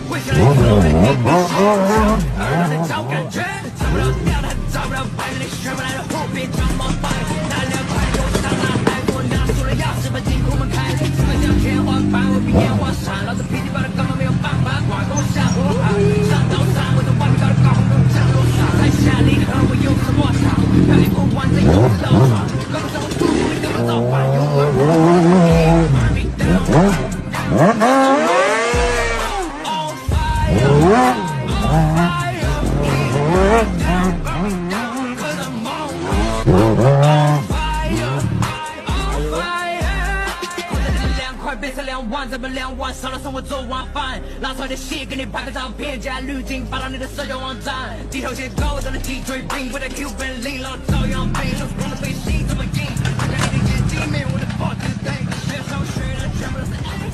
为什么你说没必须？让人找感觉，找不到调的，找不到拍的，学不来的货币怎么办？拿2块给我上哪来？我拿出了钥匙把金库门开，只会像天花板，我比烟花闪，老子脾气暴的根本没有办法，管跟我下火海，上刀山，我在外面搞的高空降落伞，在下离合我又是卧槽，表演不完整又是漏爽，跟不上我速度，跟不上我用我你的我。变成2万，怎么2万？少了生活做晚饭，拉出来的戏给你拍个照片，加滤镜发到你的社交网站。低头写高等的脊椎病，不带 Q 本领，老照样背，手光的背心这么硬，看着你的眼睛，没有我的 body， 对，学手学的全部都是。